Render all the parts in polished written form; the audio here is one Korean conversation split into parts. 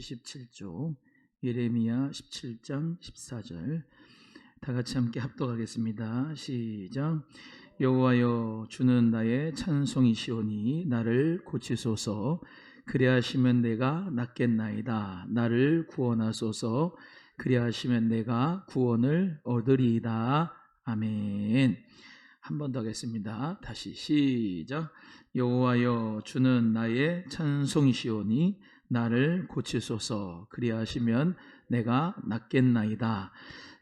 77쪽 예레미야 17장 14절 다 같이 함께 합독하겠습니다. 시작. 여호와여, 주는 나의 찬송이시오니 나를 고치소서. 그리하시면 내가 낫겠나이다. 나를 구원하소서. 그리하시면 내가 구원을 얻으리이다. 아멘. 한 번 더 하겠습니다. 다시 시작. 여호와여, 주는 나의 찬송이시오니 나를 고치소서. 그리하시면 내가 낫겠나이다.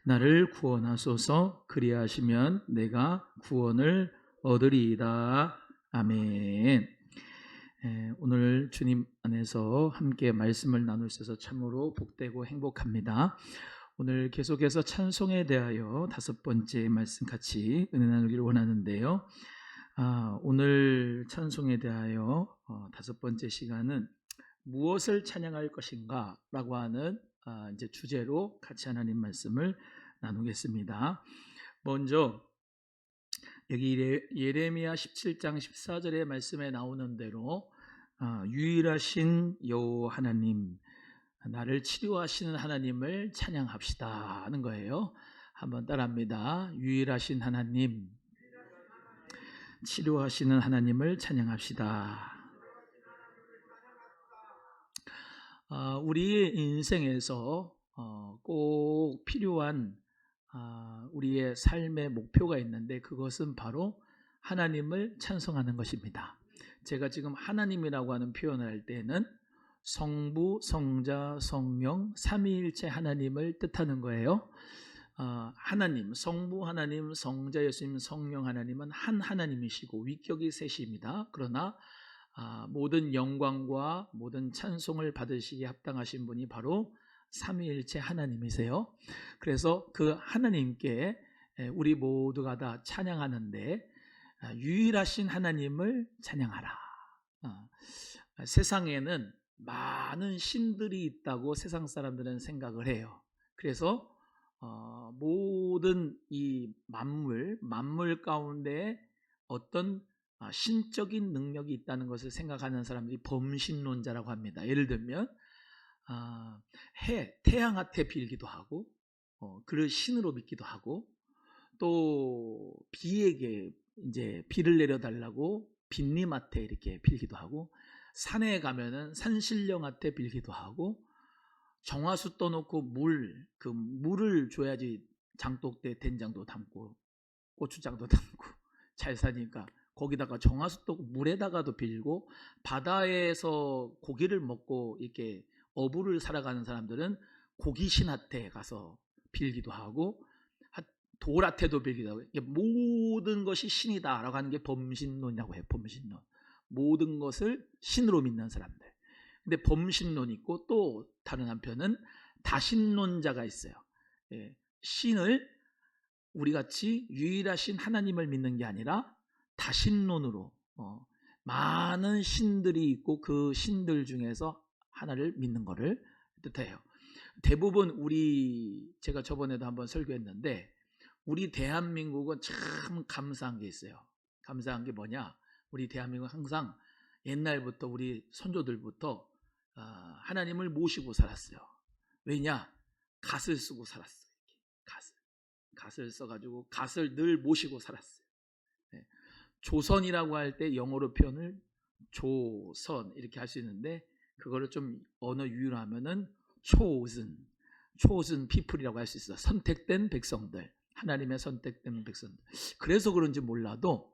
나를 구원하소서. 그리하시면 내가 구원을 얻으리이다. 아멘. 오늘 주님 안에서 함께 말씀을 나눌 수 있어서 참으로 복되고 행복합니다. 오늘 계속해서 찬송에 대하여 5번째 말씀 같이 은혜 나누기를 원하는데요. 오늘 찬송에 대하여 5번째 시간은 무엇을 찬양할 것인가 라고 하는 이제 주제로 같이 하나님 말씀을 나누겠습니다. 먼저 여기 예레미야 17장 14절의 말씀에 나오는 대로 유일하신 여호와 하나님, 나를 치료하시는 하나님을 찬양합시다 하는 거예요. 한번 따라합니다. 유일하신 하나님, 치료하시는 하나님을 찬양합시다. 우리 인생에서 꼭 필요한 우리의 삶의 목표가 있는데 그것은 바로 하나님을 찬송하는 것입니다. 제가 지금 하나님이라고 하는 표현을 할 때는 성부, 성자, 성령, 삼위일체 하나님을 뜻하는 거예요. 하나님, 성부 하나님, 성자 예수님, 성령 하나님은 한 하나님이시고 위격이 셋입니다. 그러나 모든 영광과 모든 찬송을 받으시기에 합당하신 분이 바로 삼위일체 하나님이세요. 그래서 그 하나님께 우리 모두가 다 찬양하는데 유일하신 하나님을 찬양하라. 세상에는 많은 신들이 있다고 세상 사람들은 생각을 해요. 그래서 모든 이 만물 가운데 어떤 신적인 능력이 있다는 것을 생각하는 사람들이 범신론자라고 합니다. 예를 들면 태양한테 빌기도 하고 그를 신으로 믿기도 하고 또 비에게 이제 비를 내려달라고 빈님한테 이렇게 빌기도 하고 산에 가면은 산신령한테 빌기도 하고 정화수 떠놓고 물을 줘야지 장독대 된장도 담고 고추장도 담고 잘 사니까 거기다가 정화수 떠고 물에다가도 빌고 바다에서 고기를 먹고 이렇게 어부를 살아가는 사람들은 고기신한테 가서 빌기도 하고 돌한테도 빌기도 하고 모든 것이 신이다라고 하는 게 범신론이라고 해요. 범신론. 모든 것을 신으로 믿는 사람들. 근데 범신론이 있고 또 다른 한편은 다신론자가 있어요. 신을 우리같이 유일하신 하나님을 믿는 게 아니라 다신론으로 많은 신들이 있고 그 신들 중에서 하나를 믿는 것을 뜻해요. 대부분 제가 저번에도 한번 설교했는데 우리 대한민국은 참 감사한 게 있어요. 감사한 게 뭐냐? 우리 대한민국은 항상 옛날부터 우리 선조들부터 하나님을 모시고 살았어요. 왜냐? 갓을 쓰고 살았어요. 갓을 써가지고 갓을 늘 모시고 살았어요. 조선이라고 할 때 영어로 표현을 조선 이렇게 할 수 있는데 그거를 좀 언어 유희로 하면은 chosen people이라고 할 수 있어요. 선택된 백성들, 하나님의 선택된 백성들. 그래서 그런지 몰라도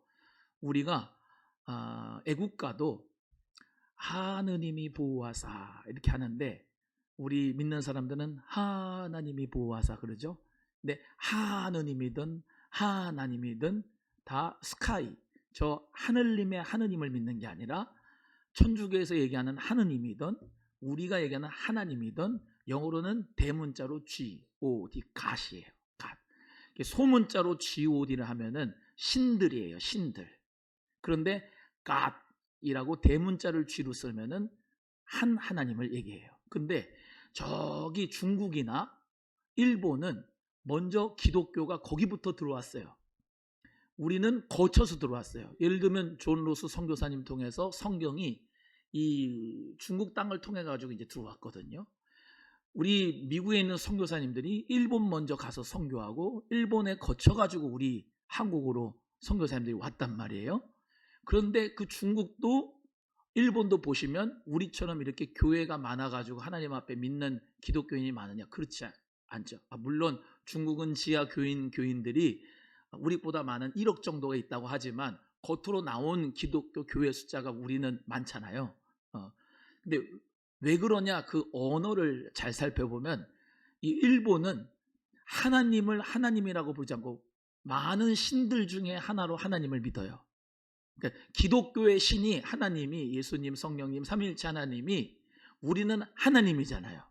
우리가 애국가도 하느님이 보호하사 이렇게 하는데 우리 믿는 사람들은 하나님이 보호하사 그러죠. 근데 하느님이든 하나님이든 다 스카이, 저 하늘님의 하느님을 믿는 게 아니라 천주교에서 얘기하는 하느님이든 우리가 얘기하는 하나님이든 영어로는 대문자로 G-O-D, 갓이에요. 갓. 소문자로 G-O-D를 하면은 신들이에요. 신들. 그런데 God이라고 대문자를 G로 쓰면은 한 하나님을 얘기해요. 근데 저기 중국이나 일본은 먼저 기독교가 거기부터 들어왔어요. 우리는 거쳐서 들어왔어요. 예를 들면 존 로스 선교사님 통해서 성경이 이 중국 땅을 통해 가지고 이제 들어왔거든요. 우리 미국에 있는 선교사님들이 일본 먼저 가서 선교하고 일본에 거쳐 가지고 우리 한국으로 선교사님들이 왔단 말이에요. 그런데 그 중국도 일본도 보시면 우리처럼 이렇게 교회가 많아가지고 하나님 앞에 믿는 기독교인이 많으냐? 그렇지 않죠. 물론 중국은 지하 교인들이 우리보다 많은 1억 정도가 있다고 하지만 겉으로 나온 기독교 교회 숫자가 우리는 많잖아요. 근데 왜 그러냐? 그 언어를 잘 살펴보면 이 일본은 하나님을 하나님이라고 부르지 않고 많은 신들 중에 하나로 하나님을 믿어요. 그러니까 기독교의 신이 하나님이 예수님, 성령님, 삼위일체 하나님이 우리는 하나님이잖아요.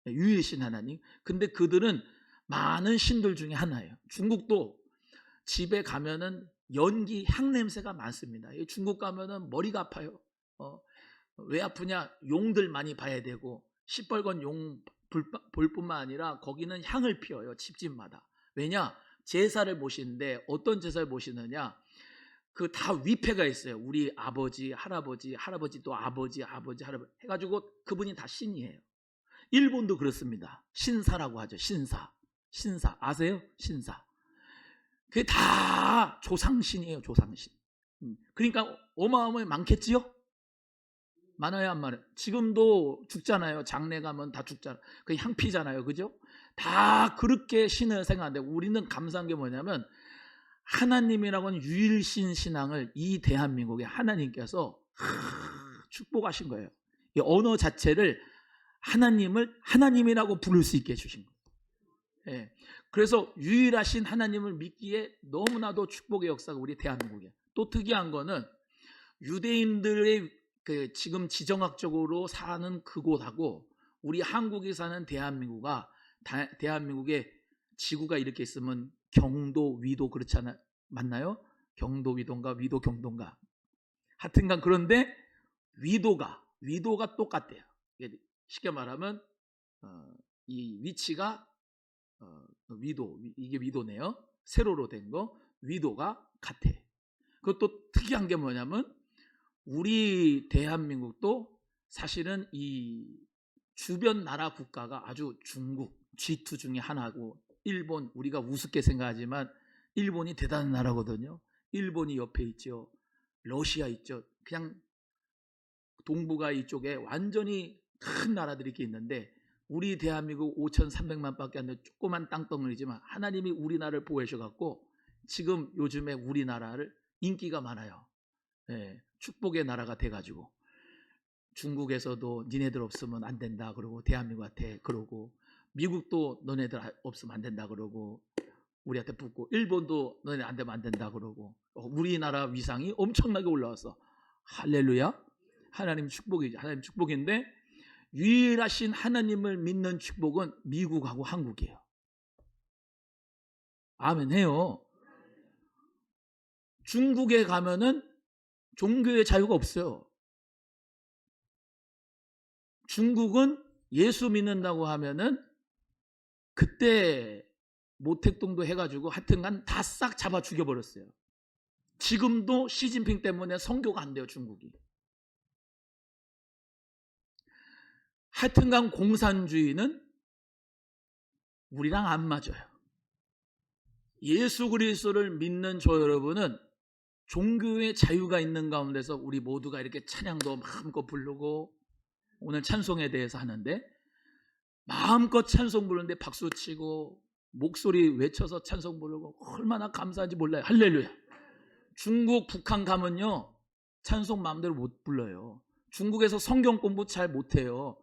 유일신 하나님. 근데 그들은 많은 신들 중에 하나예요. 중국도 집에 가면은 연기, 향 냄새가 많습니다. 중국 가면은 머리가 아파요. 왜 아프냐? 용들 많이 봐야 되고 시뻘건 용 볼 뿐만 아니라 거기는 향을 피워요. 집집마다. 왜냐? 제사를 모시는데 어떤 제사를 모시느냐? 그 다 위패가 있어요. 우리 아버지, 할아버지 또 아버지, 할아버지 해가지고 그분이 다 신이에요. 일본도 그렇습니다. 신사라고 하죠. 신사 아세요? 신사. 그게 다 조상신이에요. 조상신. 그러니까 어마어마하게 많겠지요? 많아요, 안 많아요? 지금도 죽잖아요. 장례 가면 다 죽잖아요. 그 향피잖아요, 그죠? 다 그렇게 신을 생각하는데 우리는 감사한 게 뭐냐면 하나님이라고 하는 유일신 신앙을 이 대한민국에 하나님께서 축복하신 거예요. 이 언어 자체를 하나님을 하나님이라고 부를 수 있게 해주신 거예요. 예. 그래서 유일하신 하나님을 믿기에 너무나도 축복의 역사가 우리 대한민국에. 또 특이한 거는 유대인들의 그 지금 지정학적으로 사는 그곳하고 우리 한국이 사는 대한민국의 지구가 이렇게 있으면 경도, 위도 그렇잖아요. 맞나요? 경도, 위도인가, 위도, 경도인가. 하여튼간 그런데 위도가 똑같대요. 쉽게 말하면 이 위치가 위도, 이게 위도네요. 세로로 된 거, 위도가 같아. 그것도 특이한 게 뭐냐면 우리 대한민국도 사실은 이 주변 나라 국가가 아주 중국, G2 중에 하나고 일본, 우리가 우습게 생각하지만 일본이 대단한 나라거든요. 일본이 옆에 있죠. 러시아 있죠. 그냥 동북아 이쪽에 완전히 큰 나라들이 이렇게 있는데 우리 대한민국 5,300만 밖에 안 되는 조그만 땅덩어리지만 하나님이 우리나라를 보호하셔갖고 지금 요즘에 우리나라를 인기가 많아요. 예, 축복의 나라가 돼가지고 중국에서도 니네들 없으면 안 된다 그러고 대한민국한테 그러고 미국도 너네들 없으면 안 된다 그러고 우리한테 붙고 일본도 너네 안 되면 안 된다 그러고 우리나라 위상이 엄청나게 올라왔어. 할렐루야. 하나님 축복이지. 하나님 축복인데 유일하신 하나님을 믿는 축복은 미국하고 한국이에요. 아멘 해요. 중국에 가면은 종교의 자유가 없어요. 중국은 예수 믿는다고 하면은 그때 모택동도 해가지고 하여튼간 다 싹 잡아 죽여버렸어요. 지금도 시진핑 때문에 선교가 안 돼요, 중국이. 하여튼간 공산주의는 우리랑 안 맞아요. 예수 그리스도를 믿는 저 여러분은 종교의 자유가 있는 가운데서 우리 모두가 이렇게 찬양도 마음껏 부르고 오늘 찬송에 대해서 하는데 마음껏 찬송 부르는데 박수치고 목소리 외쳐서 찬송 부르고 얼마나 감사한지 몰라요. 할렐루야. 중국, 북한 가면요 찬송 마음대로 못 불러요. 중국에서 성경 공부 잘 못해요.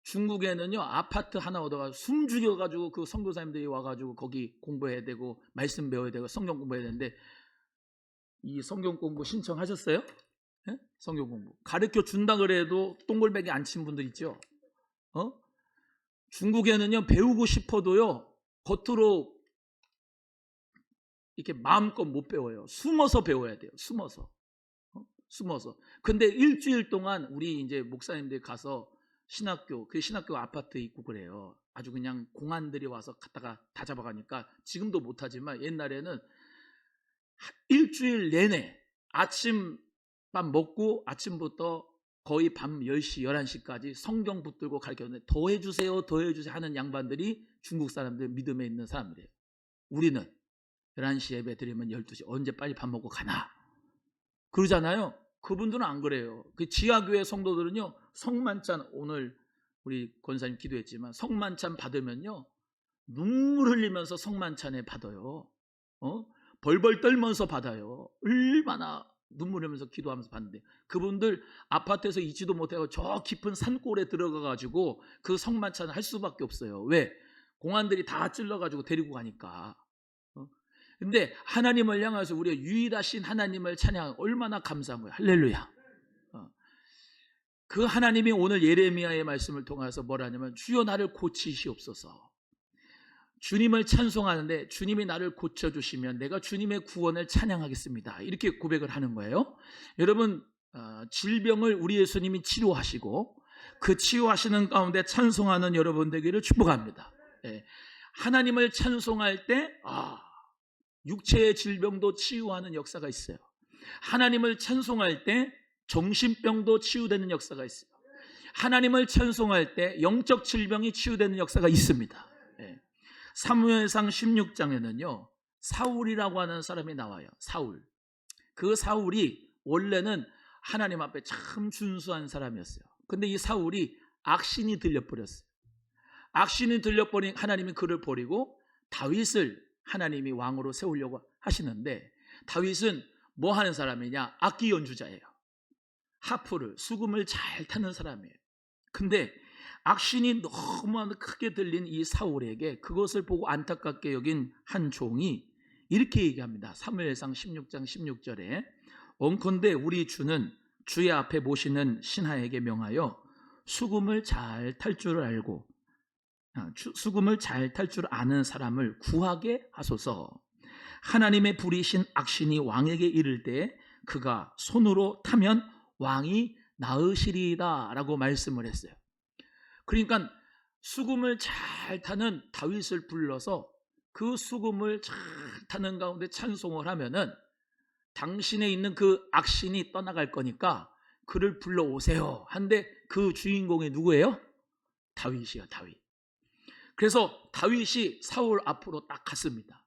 중국에는요 아파트 하나 얻어가지고 숨 죽여가지고 그 선교사님들이 와가지고 거기 공부해야 되고 말씀 배워야 되고 성경 공부해야 되는데 이 성경 공부 신청하셨어요? 네? 성경 공부 가르쳐 준다 그래도 똥골배기 안 친 분들 있죠. 중국에는요 배우고 싶어도요 겉으로 이렇게 마음껏 못 배워요. 숨어서 배워야 돼요. 숨어서. 근데 일주일 동안 우리 이제 목사님들 가서 그 신학교 아파트 있고 그래요. 아주 그냥 공안들이 와서 갖다가 다 잡아가니까 지금도 못하지만 옛날에는 일주일 내내 아침마다 밥 먹고 아침부터 거의 밤 10시, 11시까지 성경 붙들고 가르쳤는데 더 해주세요, 더 해주세요 하는 양반들이 중국 사람들, 믿음에 있는 사람들이에요. 우리는 11시 예배 드리면 12시 언제 빨리 밥 먹고 가나 그러잖아요. 그분들은 안 그래요. 그 지하교회 성도들은요, 성만찬, 오늘 우리 권사님 기도했지만 성만찬 받으면요 눈물 흘리면서 성만찬에 받아요. 벌벌 떨면서 받아요. 얼마나 눈물 흘리면서 기도하면서 받는데, 그분들 아파트에서 있지도 못하고 저 깊은 산골에 들어가 가지고 그 성만찬을 할 수밖에 없어요. 왜? 공안들이 다 찔러 가지고 데리고 가니까. 근데 하나님을 향해서 우리가 유일하신 하나님을 찬양하고 얼마나 감사한 거예요. 할렐루야. 그 하나님이 오늘 예레미야의 말씀을 통해서 뭐라냐면, 주여 나를 고치시옵소서. 주님을 찬송하는데 주님이 나를 고쳐주시면 내가 주님의 구원을 찬양하겠습니다. 이렇게 고백을 하는 거예요. 여러분, 질병을 우리 예수님이 치료하시고 그 치유하시는 가운데 찬송하는 여러분 되기를 축복합니다. 하나님을 찬송할 때 육체의 질병도 치유하는 역사가 있어요. 하나님을 찬송할 때 정신병도 치유되는 역사가 있어요. 하나님을 찬송할 때 영적 질병이 치유되는 역사가 있습니다. 사무엘상 16장에는요 사울이라고 하는 사람이 나와요. 사울. 그 사울이 원래는 하나님 앞에 참 준수한 사람이었어요. 근데 이 사울이 악신이 들려버렸어요. 악신이 들려버린 하나님이 그를 버리고 다윗을 하나님이 왕으로 세우려고 하시는데, 다윗은 뭐 하는 사람이냐? 악기 연주자예요. 하프를, 수금을 잘 타는 사람이에요. 근데 악신이 너무 크게 들린 이 사울에게 그것을 보고 안타깝게 여긴 한 종이 이렇게 얘기합니다. 사무엘상 16장 16절에 원컨대 우리 주는 주의 앞에 모시는 신하에게 명하여 수금을 잘 탈 줄 알고 수금을 잘 탈 줄 아는 사람을 구하게 하소서. 하나님의 부리신 악신이 왕에게 이를 때 그가 손으로 타면 왕이 나으시리이다 라고 말씀을 했어요. 그러니까 수금을 잘 타는 다윗을 불러서 그 수금을 잘 타는 가운데 찬송을 하면은 당신에 있는 그 악신이 떠나갈 거니까 그를 불러오세요 한데, 그 주인공이 누구예요? 다윗이요, 다윗. 그래서 다윗이 사울 앞으로 딱 갔습니다.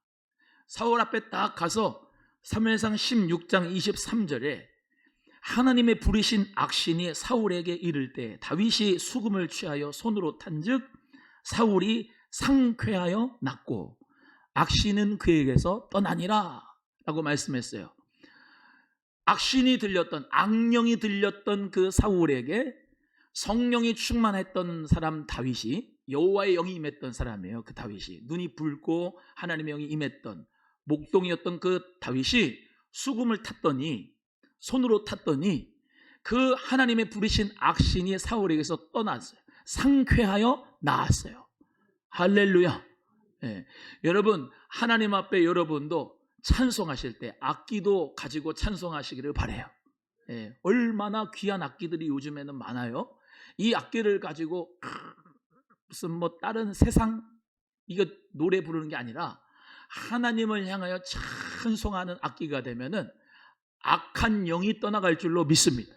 사울 앞에 딱 가서 사무엘상 16장 23절에 하나님의 부리신 악신이 사울에게 이를 때 다윗이 수금을 취하여 손으로 탄즉 사울이 상쾌하여 낫고 악신은 그에게서 떠나니라 라고 말씀했어요. 악신이 들렸던, 악령이 들렸던 그 사울에게 성령이 충만했던 사람 다윗이, 여호와의 영이 임했던 사람이에요. 그 다윗이 눈이 붉고 하나님의 영이 임했던 목동이었던 그 다윗이 수금을 탔더니, 손으로 탔더니 그 하나님의 부리신 악신이 사울에게서 떠났어요. 상쾌하여 나았어요. 할렐루야. 여러분, 하나님 앞에 여러분도 찬송하실 때 악기도 가지고 찬송하시기를 바라요. 얼마나 귀한 악기들이 요즘에는 많아요. 이 악기를 가지고 무슨 뭐 다른 세상 이거 노래 부르는 게 아니라 하나님을 향하여 찬송하는 악기가 되면은 악한 영이 떠나갈 줄로 믿습니다.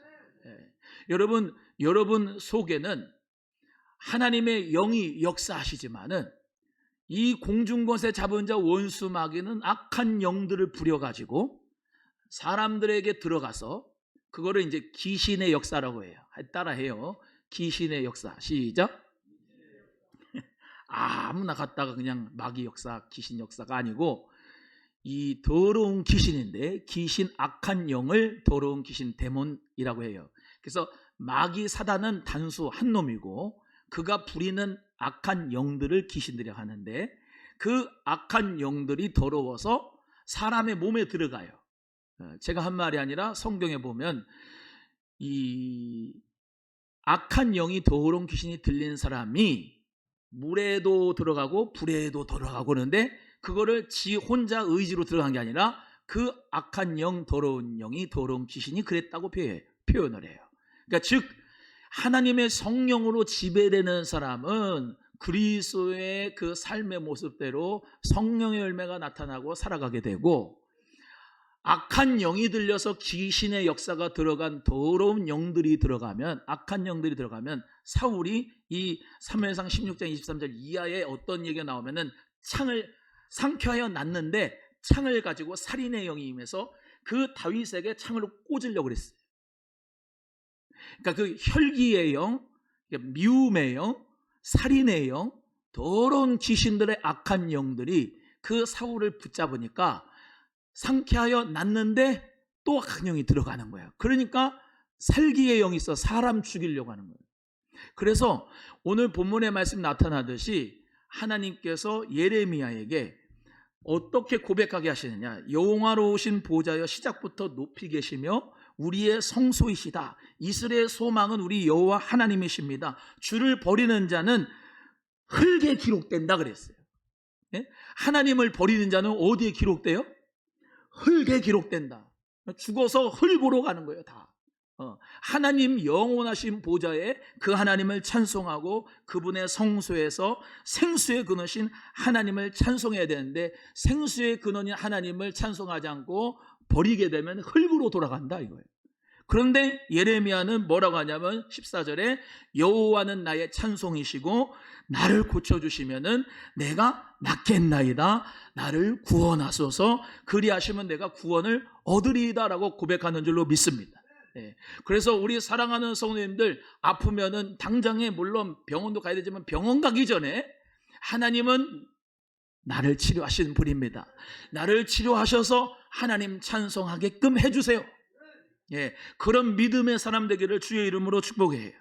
여러분 속에는 하나님의 영이 역사하시지만은 이 공중곳에 잡은 자 원수 마귀는 악한 영들을 부려가지고 사람들에게 들어가서 그거를 이제 귀신의 역사라고 해요. 따라해요. 귀신의 역사. 시작. 아무나 갔다가 그냥 마귀 역사, 귀신 역사가 아니고 이 더러운 귀신인데, 귀신 악한 영을 더러운 귀신 데몬이라고 해요. 그래서 마귀 사단은 단수 한 놈이고 그가 부리는 악한 영들을 귀신들이라고 하는데, 그 악한 영들이 더러워서 사람의 몸에 들어가요. 제가 한 말이 아니라 성경에 보면 이 악한 영이 더러운 귀신이 들린 사람이 물에도 들어가고 불에도 들어가고 그러는데, 그거를 지 혼자 의지로 들어간 게 아니라 그 악한 영, 더러운 영이, 더러운 귀신이 그랬다고 표현을 해요. 그러니까 즉 하나님의 성령으로 지배되는 사람은 그리스도의 그 삶의 모습대로 성령의 열매가 나타나고 살아가게 되고, 악한 영이 들려서 귀신의 역사가 들어간 더러운 영들이 들어가면, 악한 영들이 들어가면 사울이 이 사무엘상 16장 23절 이하에 어떤 얘기가 나오면은 창을 상쾌하여 났는데 창을 가지고 살인의 영이 임해서 그 다윗에게 창으로 꽂으려고 그랬어요. 그러니까 그 혈기의 영, 미움의 영, 살인의 영, 더러운 귀신들의 악한 영들이 그 사울을 붙잡으니까 상쾌하여 났는데 또 악한 영이 들어가는 거예요. 그러니까 살기의 영이 있어 사람 죽이려고 하는 거예요. 그래서 오늘 본문의 말씀 나타나듯이 하나님께서 예레미야에게 어떻게 고백하게 하시느냐. 영화로우신 보좌여 시작부터 높이 계시며 우리의 성소이시다. 이스라엘의 소망은 우리 여호와 하나님이십니다. 주를 버리는 자는 흙에 기록된다 그랬어요. 예? 하나님을 버리는 자는 어디에 기록돼요? 흙에 기록된다. 죽어서 흙으로 가는 거예요. 다. 하나님 영원하신 보좌에 그 하나님을 찬송하고 그분의 성소에서 생수의 근원이신 하나님을 찬송해야 되는데 생수의 근원인 하나님을 찬송하지 않고 버리게 되면 흙으로 돌아간다 이거예요. 그런데 예레미야는 뭐라고 하냐면 14절에 여호와는 나의 찬송이시고 나를 고쳐주시면은 내가 낫겠나이다. 나를 구원하소서. 그리하시면 내가 구원을 얻으리이다 라고 고백하는 줄로 믿습니다. 네. 그래서 우리 사랑하는 성도님들 아프면은 당장에 물론 병원도 가야 되지만 병원 가기 전에 하나님은 나를 치료하시는 분입니다. 나를 치료하셔서 하나님 찬송하게끔 해주세요. 예, 그런 믿음의 사람 되기를 주의 이름으로 축복해요.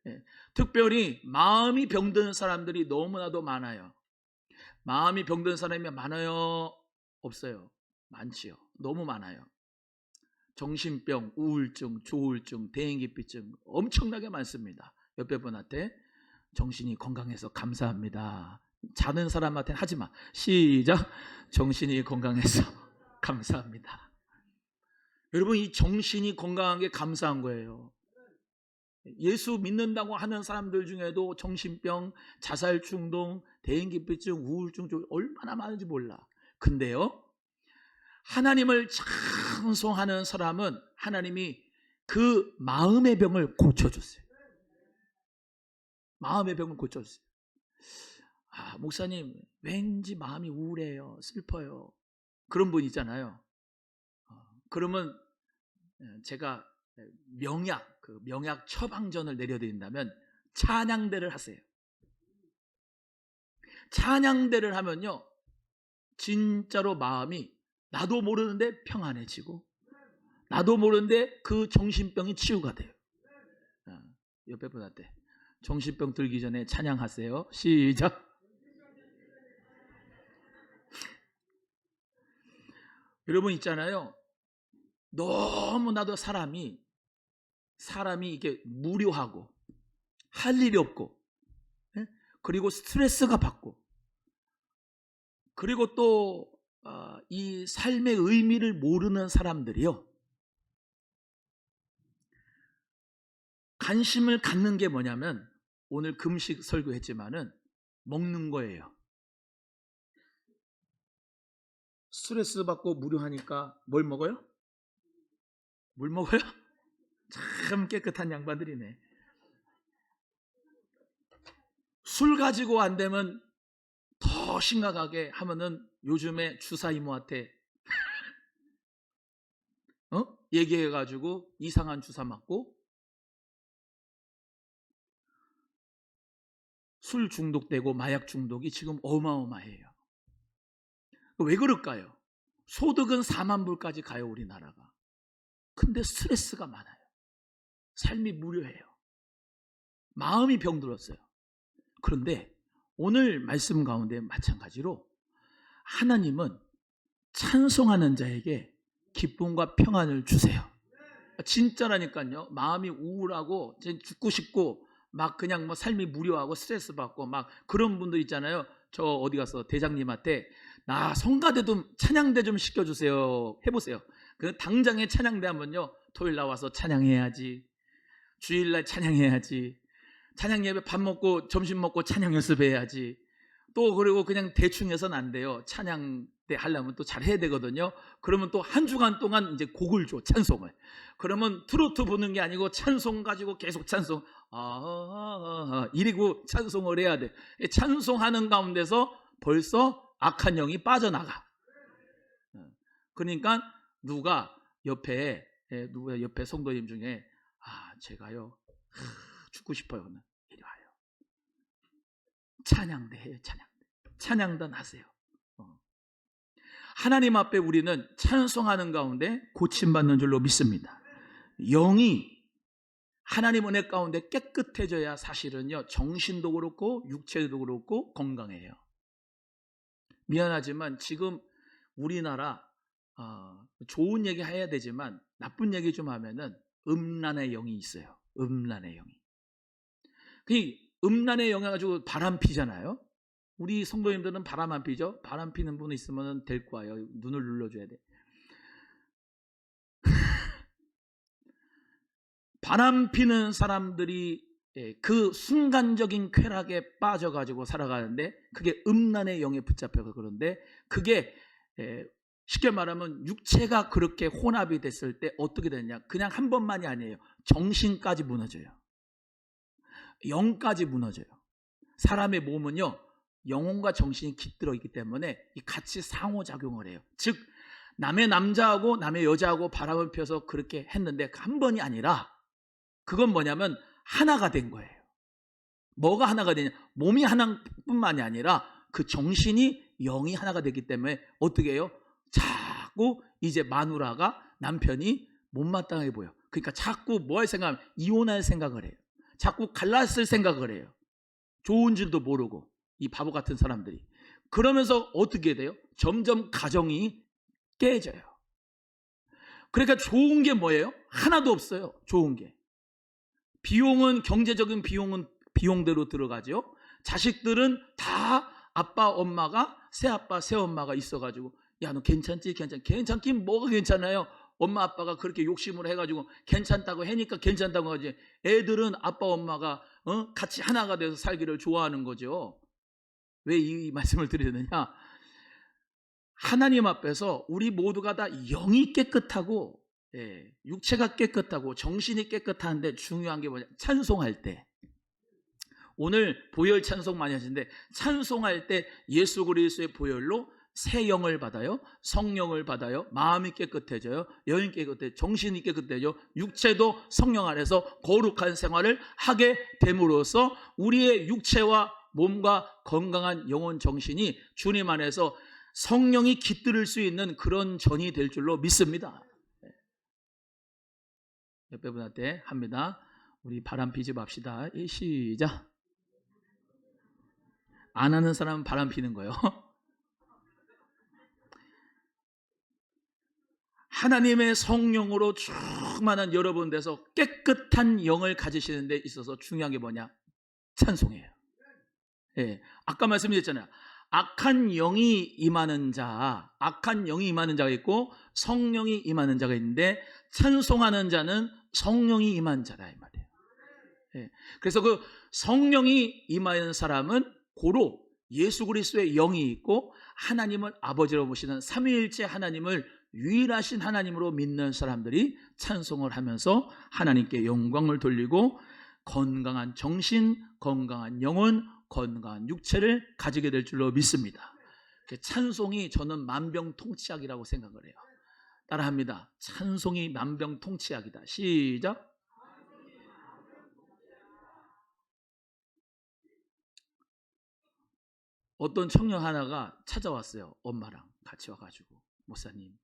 예, 특별히 마음이 병든 사람들이 너무나도 많아요. 마음이 병든 사람이 많아요? 없어요? 많지요. 너무 많아요. 정신병, 우울증, 조울증, 대인기피증 엄청나게 많습니다. 옆에 분한테 정신이 건강해서 감사합니다. 자는 사람한테 하지 마. 시작. 정신이 건강해서 감사합니다. 여러분, 이 정신이 건강한 게 감사한 거예요. 예수 믿는다고 하는 사람들 중에도 정신병, 자살충동, 대인기피증, 우울증 얼마나 많은지 몰라. 근데요, 하나님을 찬송하는 사람은 하나님이 그 마음의 병을 고쳐줬어요. 마음의 병을 고쳐줬어요. 아, 목사님 왠지 마음이 우울해요, 슬퍼요. 그런 분 있잖아요. 그러면 제가 명약 처방전을 내려드린다면 찬양대를 하세요. 찬양대를 하면요 진짜로 마음이 나도 모르는데 평안해지고 나도 모르는데 그 정신병이 치유가 돼요. 옆에 분한테 정신병 들기 전에 찬양하세요. 시작. 여러분 있잖아요, 너무나도 사람이 이게 무료하고 할 일이 없고, 그리고 스트레스가 받고, 그리고 또 이 삶의 의미를 모르는 사람들이요, 관심을 갖는 게 뭐냐면 오늘 금식 설교했지만은 먹는 거예요. 스트레스 받고 무료하니까 뭘 먹어요? 물 먹어요? 참 깨끗한 양반들이네. 술 가지고 안 되면 더 심각하게 하면은 요즘에 주사 이모한테 얘기해가지고 이상한 주사 맞고 술 중독되고 마약 중독이 지금 어마어마해요. 왜 그럴까요? 소득은 4만 불까지 가요, 우리나라가. 근데 스트레스가 많아요. 삶이 무료해요. 마음이 병들었어요. 그런데 오늘 말씀 가운데 마찬가지로 하나님은 찬송하는 자에게 기쁨과 평안을 주세요. 진짜라니까요. 마음이 우울하고 죽고 싶고 막 그냥 뭐 삶이 무료하고 스트레스 받고 막 그런 분들 있잖아요. 저 어디 가서 대장님한테 나 성가대 좀 찬양대 좀 시켜주세요 해보세요. 그 당장에 찬양대 하면요, 토요일 나와서 찬양해야지, 주일날 찬양해야지, 찬양 예배 밥 먹고 점심 먹고 찬양 연습해야지, 또 그리고 그냥 대충 해서는 안 돼요. 찬양대 때 하려면 또 잘해야 되거든요. 그러면 또 한 주간 동안 이제 곡을 줘, 찬송을. 그러면 트로트 부는 게 아니고 찬송 가지고 계속 찬송, 이리고 찬송을 해야 돼. 찬송하는 가운데서 벌써 악한 영이 빠져나가. 그러니까 누가 옆에 성도님 중에 제가요 죽고 싶어요. 이리 와요. 찬양대 해요. 찬양단 하세요. 하나님 앞에 우리는 찬송하는 가운데 고침받는 줄로 믿습니다. 영이 하나님 은혜 가운데 깨끗해져야 사실은요 정신도 그렇고 육체도 그렇고 건강해요. 미안하지만 지금 우리나라 좋은 얘기 해야 되지만 나쁜 얘기 좀 하면은 음란의 영이 있어요. 음란의 영이. 그 음란의 영이 가지고 바람 피잖아요. 우리 성도님들은 바람 안 피죠? 바람 피는 분 있으면 데리고 와요. 눈을 눌러줘야 돼. 바람 피는 사람들이 그 순간적인 쾌락에 빠져가지고 살아가는데 그게 음란의 영에 붙잡혀서 그런데 그게 쉽게 말하면 육체가 그렇게 혼합이 됐을 때 어떻게 되느냐. 그냥 한 번만이 아니에요. 정신까지 무너져요. 영까지 무너져요. 사람의 몸은요 영혼과 정신이 깃들어 있기 때문에 같이 상호작용을 해요. 즉 남의 남자하고 남의 여자하고 바람을 펴서 그렇게 했는데 한 번이 아니라 그건 뭐냐면 하나가 된 거예요. 뭐가 하나가 되냐. 몸이 하나뿐만이 아니라 그 정신이 영이 하나가 되기 때문에 어떻게 해요? 자꾸 이제 마누라가 남편이 못마땅해 보여. 그러니까 자꾸 뭐 할 생각하면 이혼할 생각을 해요. 자꾸 갈랐을 생각을 해요. 좋은 줄도 모르고 이 바보 같은 사람들이. 그러면서 어떻게 돼요? 점점 가정이 깨져요. 그러니까 좋은 게 뭐예요? 하나도 없어요. 좋은 게. 비용은 경제적인 비용대로 들어가죠. 자식들은 다 아빠 엄마가 새아빠 새엄마가 있어가지고 야 너 괜찮지? 괜찮긴 뭐가 괜찮아요? 엄마 아빠가 그렇게 욕심을 해가지고 괜찮다고 하니까 괜찮다고 하지. 애들은 아빠 엄마가 같이 하나가 돼서 살기를 좋아하는 거죠. 왜 이 말씀을 드리느냐. 하나님 앞에서 우리 모두가 다 영이 깨끗하고 육체가 깨끗하고 정신이 깨끗한데 중요한 게 뭐냐. 찬송할 때 오늘 보혈 찬송 많이 하시는데 찬송할 때 예수 그리스도의 보혈로 새 영을 받아요. 성령을 받아요. 마음이 깨끗해져요. 영이 깨끗해져요. 정신이 깨끗해져요. 육체도 성령 안에서 거룩한 생활을 하게 됨으로써 우리의 육체와 몸과 건강한 영혼 정신이 주님 안에서 성령이 깃들을 수 있는 그런 전이 될 줄로 믿습니다. 옆에 분한테 합니다. 우리 바람 피지 맙시다. 시작. 안 하는 사람은 바람 피는 거예요. 하나님의 성령으로 충만한 여러분 돼서 깨끗한 영을 가지시는 데 있어서 중요한 게 뭐냐? 찬송이에요. 아까 말씀드렸잖아요. 악한 영이 임하는 자가 있고 성령이 임하는 자가 있는데 찬송하는 자는 성령이 임한 자다 이 말이에요. 그래서 그 성령이 임하는 사람은 고로 예수 그리스도의 영이 있고 하나님을 아버지로 모시는 삼위일체 하나님을 유일하신 하나님으로 믿는 사람들이 찬송을 하면서 하나님께 영광을 돌리고 건강한 정신, 건강한 영혼, 건강한 육체를 가지게 될 줄로 믿습니다. 찬송이 저는 만병통치약이라고 생각을 해요. 따라합니다. 찬송이 만병통치약이다. 시작. 어떤 청년 하나가 찾아왔어요. 엄마랑 같이 와가지고 목사님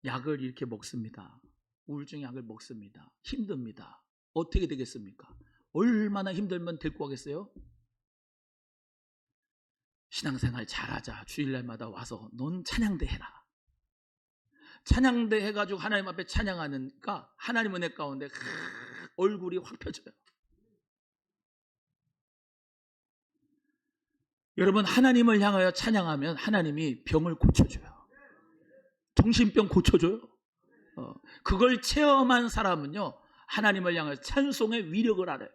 약을 이렇게 먹습니다. 우울증 약을 먹습니다. 힘듭니다. 어떻게 되겠습니까? 얼마나 힘들면 데리고 가겠어요? 신앙생활 잘하자. 주일날마다 와서 넌 찬양대 해라. 찬양대 해가지고 하나님 앞에 찬양하니까 하나님 은혜 가운데 얼굴이 확 펴져요. 여러분 하나님을 향하여 찬양하면 하나님이 병을 고쳐줘요. 정신병 고쳐줘요. 그걸 체험한 사람은요 하나님을 향하여 찬송의 위력을 알아요.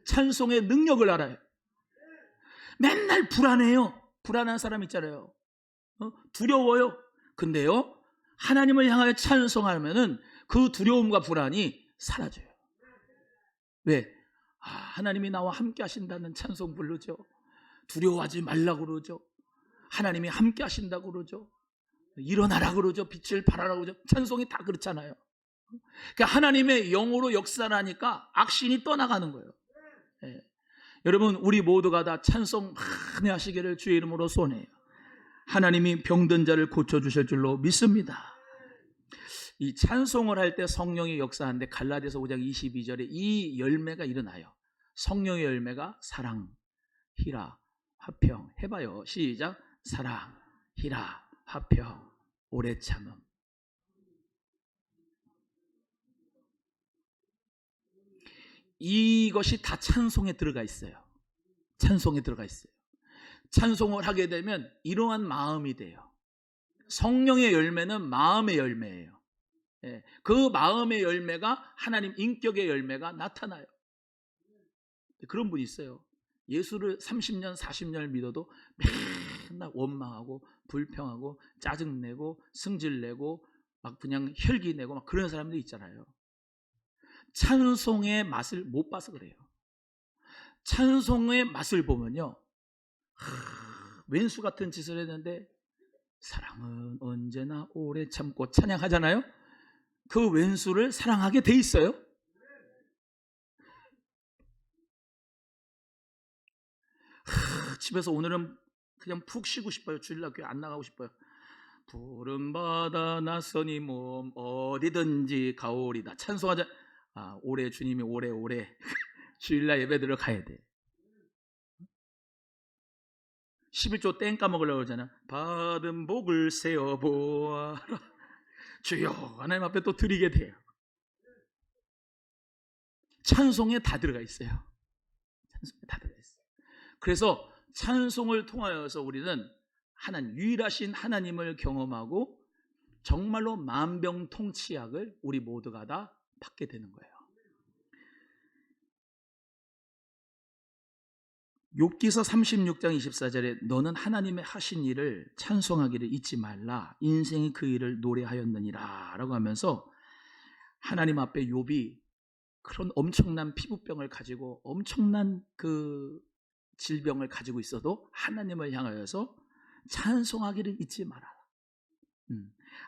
찬송의 능력을 알아요. 맨날 불안해요. 불안한 사람 있잖아요. 두려워요. 근데요, 하나님을 향하여 찬송하면은 그 두려움과 불안이 사라져요. 왜? 하나님이 나와 함께 하신다는 찬송 부르죠. 두려워하지 말라고 그러죠. 하나님이 함께 하신다고 그러죠. 일어나라 그러죠. 빛을 발하라 그러죠. 찬송이 다 그렇잖아요. 그러니까 하나님의 영으로 역사를 하니까 악신이 떠나가는 거예요. 예. 여러분, 우리 모두가 다 찬송 많이 하시기를 주의 이름으로 소원해요. 하나님이 병든 자를 고쳐주실 줄로 믿습니다. 이 찬송을 할 때 성령이 역사하는데 갈라디아서 5장 22절에 이 열매가 일어나요. 성령의 열매가 사랑, 희라, 화평. 해봐요. 시작. 사랑, 희라, 화평, 오래 참음. 이것이 다 찬송에 들어가 있어요. 찬송에 들어가 있어요. 찬송을 하게 되면 이러한 마음이 돼요. 성령의 열매는 마음의 열매예요. 예, 그 마음의 열매가 하나님 인격의 열매가 나타나요. 그런 분이 있어요. 예수를 30년 40년을 믿어도 맨날 원망하고 불평하고 짜증내고 승질내고 막 그냥 혈기내고 막 그런 사람들이 있잖아요. 찬송의 맛을 못 봐서 그래요. 찬송의 맛을 보면요, 왼수 같은 짓을 했는데 사랑은 언제나 오래 참고 찬양하잖아요. 그 왼수를 사랑하게 돼 있어요. 집에서 오늘은 그냥 푹 쉬고 싶어요. 주일날 교회 안 나가고 싶어요. 푸른 바다 낯선 이 몸 어디든지 가오리다. 찬송하자. 올해 주님이 오래 주일날 예배 들어가야 돼. 11조 땡 까먹으려고 그러잖아. 받은 복을 세어보아라. 주여, 하나님 앞에 또 드리게 돼요. 찬송에 다 들어가 있어요. 찬송에 다 들어가 있어요. 그래서 찬송을 통하여서 우리는 하나님, 유일하신 하나님을 경험하고 정말로 만병통치약을 우리 모두가 다 받게 되는 거예요. 욥기서 36장 24절에 너는 하나님의 하신 일을 찬송하기를 잊지 말라. 인생이 그 일을 노래하였느니라 라고 하면서 하나님 앞에 욥이 그런 엄청난 피부병을 가지고 엄청난 그 질병을 가지고 있어도 하나님을 향하여서 찬송하기를 잊지 말아라.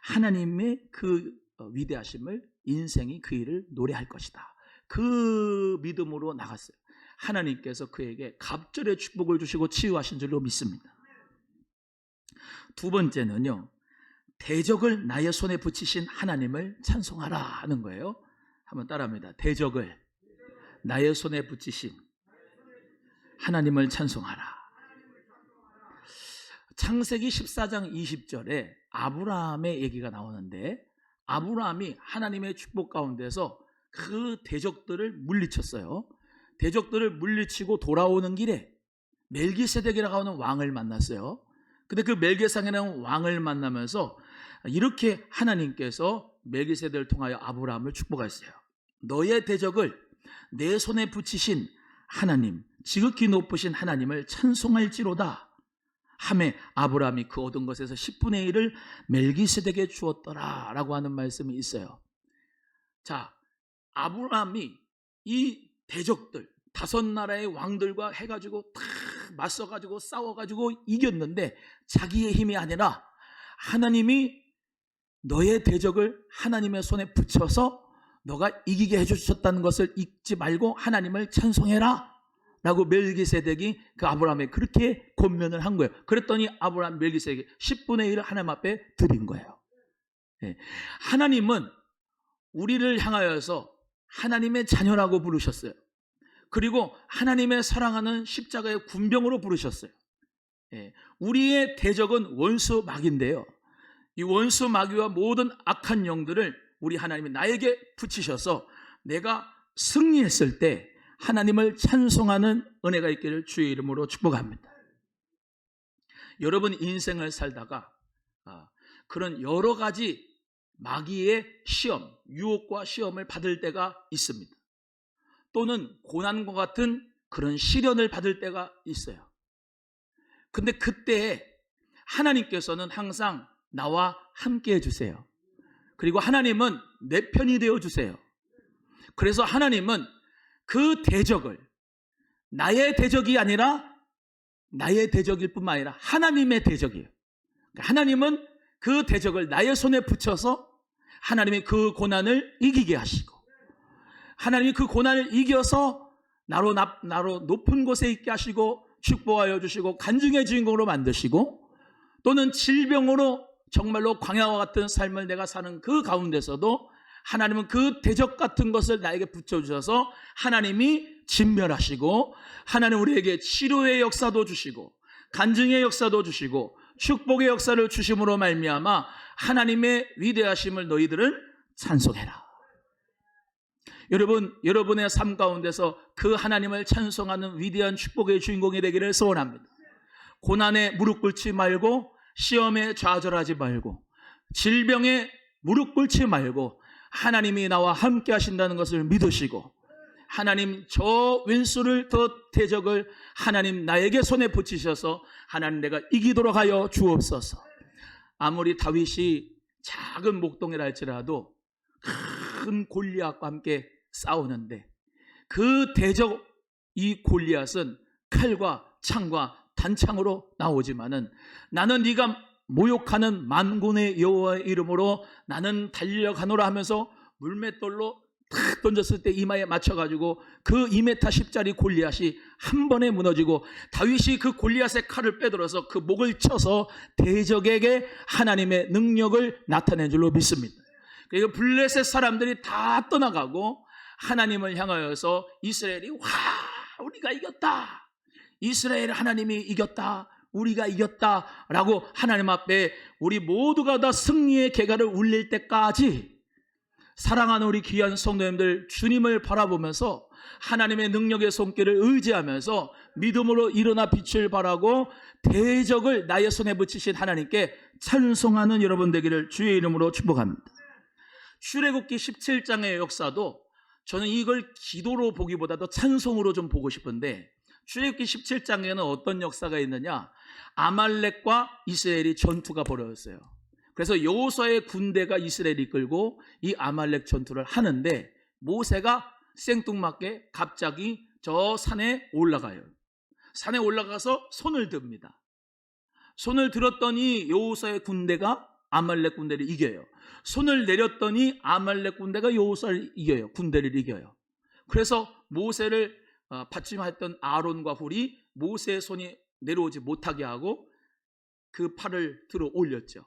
하나님의 그 위대하심을, 인생이 그 일을 노래할 것이다. 그 믿음으로 나갔어요. 하나님께서 그에게 갑절의 축복을 주시고 치유하신 줄로 믿습니다. 두 번째는요, 대적을 나의 손에 붙이신 하나님을 찬송하라 하는 거예요. 한번 따라합니다. 대적을 나의 손에 붙이신 하나님을 찬송하라. 창세기 14장 20절에 아브라함의 얘기가 나오는데, 아브라함이 하나님의 축복 가운데서 그 대적들을 물리쳤어요. 대적들을 물리치고 돌아오는 길에 멜기세덱이라고 하는 왕을 만났어요. 근데 그 멜기세덱이라는 왕을 만나면서 이렇게 하나님께서 멜기세덱을 통하여 아브라함을 축복하셨어요. 너의 대적을 내 손에 붙이신 하나님, 지극히 높으신 하나님을 찬송할지로다 하매 아브라함이 그 얻은 것에서 10분의 1을 멜기세덱에 주었더라 라고 하는 말씀이 있어요. 자, 아브라함이 이 대적들 5나라의 왕들과 해가지고 다 맞서가지고 싸워가지고 이겼는데 자기의 힘이 아니라 하나님이 너의 대적을 하나님의 손에 붙여서 너가 이기게 해주셨다는 것을 잊지 말고 하나님을 찬송해라 라고 멜기세덱이 그 아브라함에 그렇게 권면을 한 거예요. 그랬더니 아브라함 멜기세덱이 10분의 1을 하나님 앞에 드린 거예요. 하나님은 우리를 향하여서 하나님의 자녀라고 부르셨어요. 그리고 하나님의 사랑하는 십자가의 군병으로 부르셨어요. 우리의 대적은 원수 마귀인데요, 이 원수 마귀와 모든 악한 영들을 우리 하나님이 나에게 붙이셔서 내가 승리했을 때 하나님을 찬송하는 은혜가 있기를 주의 이름으로 축복합니다. 여러분 인생을 살다가 그런 여러 가지 마귀의 시험, 유혹과 시험을 받을 때가 있습니다. 또는 고난과 같은 그런 시련을 받을 때가 있어요. 근데 그때 하나님께서는 항상 나와 함께 해주세요. 그리고 하나님은 내 편이 되어주세요. 그래서 하나님은 그 대적을 나의 대적이 아니라 나의 대적일 뿐만 아니라 하나님의 대적이에요. 하나님은 그 대적을 나의 손에 붙여서 하나님이 그 고난을 이기게 하시고, 하나님이 그 고난을 이겨서 나로 높은 곳에 있게 하시고 축복하여 주시고 간증의 주인공으로 만드시고, 또는 질병으로 정말로 광야와 같은 삶을 내가 사는 그 가운데서도 하나님은 그 대적 같은 것을 나에게 붙여주셔서 하나님이 진멸하시고, 하나님 우리에게 치료의 역사도 주시고 간증의 역사도 주시고 축복의 역사를 주심으로 말미암아 하나님의 위대하심을 너희들은 찬송해라. 여러분, 여러분의 삶 가운데서 그 하나님을 찬송하는 위대한 축복의 주인공이 되기를 소원합니다. 고난에 무릎 꿇지 말고, 시험에 좌절하지 말고, 질병에 무릎 꿇지 말고 하나님이 나와 함께 하신다는 것을 믿으시고, 하나님 저 왼수를 더 대적을 하나님 나에게 손에 붙이셔서 하나님 내가 이기도록 하여 주옵소서. 아무리 다윗이 작은 목동이라 할지라도 큰 골리앗과 함께 싸우는데, 그 대적 이 골리앗은 칼과 창과 단창으로 나오지만은 나는 네가 모욕하는 만군의 여호와의 이름으로 나는 달려가노라 하면서 물맷돌로 탁 던졌을 때 이마에 맞춰가지고 그 2m 10짜리 골리앗이 한 번에 무너지고, 다윗이 그 골리앗의 칼을 빼들어서 그 목을 쳐서 대적에게 하나님의 능력을 나타낸 줄로 믿습니다. 그리고 블레셋 사람들이 다 떠나가고 하나님을 향하여서 이스라엘이 와 우리가 이겼다, 이스라엘 하나님이 이겼다, 우리가 이겼다라고 하나님 앞에 우리 모두가 다 승리의 개가를 울릴 때까지 사랑하는 우리 귀한 성도님들, 주님을 바라보면서 하나님의 능력의 손길을 의지하면서 믿음으로 일어나 빛을 발하고 대적을 나의 손에 붙이신 하나님께 찬송하는 여러분 되기를 주의 이름으로 축복합니다. 출애굽기 17장의 역사도 저는 이걸 기도로 보기보다도 찬송으로 좀 보고 싶은데, 출애굽기 17장에는 어떤 역사가 있느냐, 아말렉과 이스라엘이 전투가 벌어졌어요. 그래서 여호수아의 군대가 이스라엘을 이끌고 이 아말렉 전투를 하는데, 모세가 생뚱맞게 갑자기 저 산에 올라가요. 산에 올라가서 손을 듭니다. 손을 들었더니 여호수아의 군대가 아말렉 군대를 이겨요. 손을 내렸더니 아말렉 군대가 여호수아를 이겨요. 군대를 이겨요. 그래서 모세를 받침했던 아론과 훌이 모세의 손이 내려오지 못하게 하고 그 팔을 들어 올렸죠.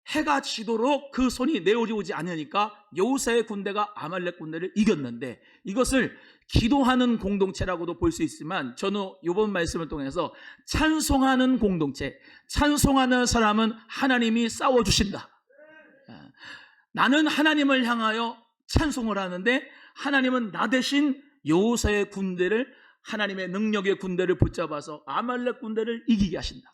해가 지도록 그 손이 내려오지 않으니까 여호수아의 군대가 아말렉 군대를 이겼는데, 이것을 기도하는 공동체라고도 볼 수 있지만 저는 이번 말씀을 통해서 찬송하는 공동체, 찬송하는 사람은 하나님이 싸워주신다. 나는 하나님을 향하여 찬송을 하는데 하나님은 나 대신 여호수아의 군대를, 하나님의 능력의 군대를 붙잡아서 아말렉 군대를 이기게 하신다.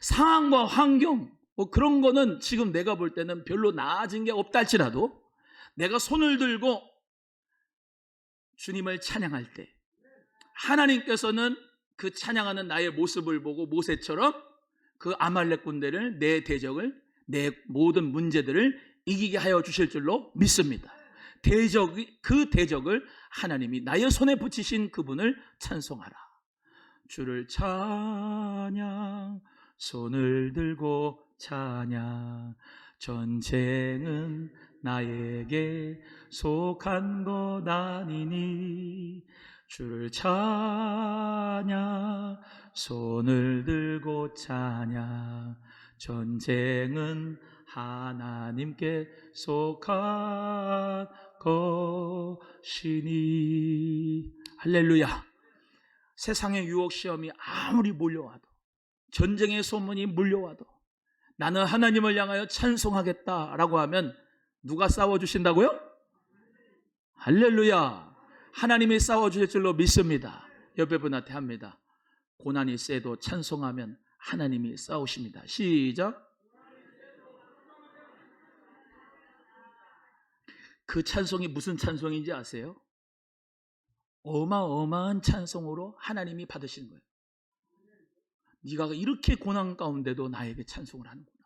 상황과 환경 그런 거는 지금 내가 볼 때는 별로 나아진 게 없다 할지라도, 내가 손을 들고 주님을 찬양할 때 하나님께서는 그 찬양하는 나의 모습을 보고 모세처럼 그 아말렉 군대를, 내 대적을, 내 모든 문제들을 이기게 하여 주실 줄로 믿습니다. 그 대적을 하나님이 나의 손에 붙이신 그분을 찬송하라. 주를 찬양, 손을 들고 찬양, 전쟁은 나에게 속한 것 아니니. 주를 찬양, 손을 들고 찬양, 전쟁은 하나님께 속한 것이니. 할렐루야. 세상의 유혹 시험이 아무리 몰려와도, 전쟁의 소문이 몰려와도 나는 하나님을 향하여 찬송하겠다라고 하면 누가 싸워주신다고요? 할렐루야. 하나님이 싸워주실 줄로 믿습니다. 옆에 분한테 합니다. 고난이 세도 찬송하면 하나님이 싸우십니다. 시작. 그 찬송이 무슨 찬송인지 아세요? 어마어마한 찬송으로 하나님이 받으신 거예요. 네가 이렇게 고난 가운데도 나에게 찬송을 하는구나.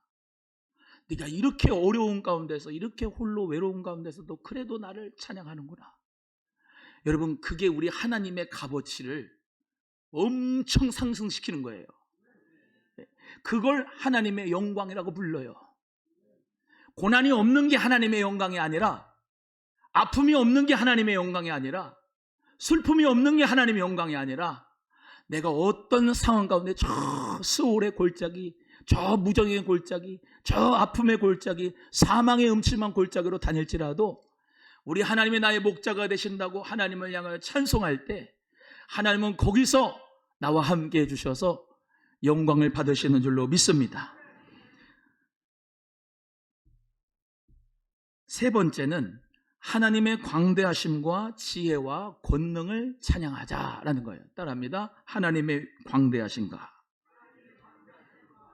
네가 이렇게 어려운 가운데서, 이렇게 홀로 외로운 가운데서도 그래도 나를 찬양하는구나. 여러분, 그게 우리 하나님의 값어치를 엄청 상승시키는 거예요. 그걸 하나님의 영광이라고 불러요. 고난이 없는 게 하나님의 영광이 아니라, 아픔이 없는 게 하나님의 영광이 아니라, 슬픔이 없는 게 하나님의 영광이 아니라, 내가 어떤 상황 가운데 저 스올의 골짜기, 저 무정의 골짜기, 저 아픔의 골짜기, 사망의 음침한 골짜기로 다닐지라도 우리 하나님이 나의 목자가 되신다고 하나님을 향하여 찬송할 때 하나님은 거기서 나와 함께 해주셔서 영광을 받으시는 줄로 믿습니다. 세 번째는 하나님의 광대하심과 지혜와 권능을 찬양하자라는 거예요. 따라합니다. 하나님의 광대하심과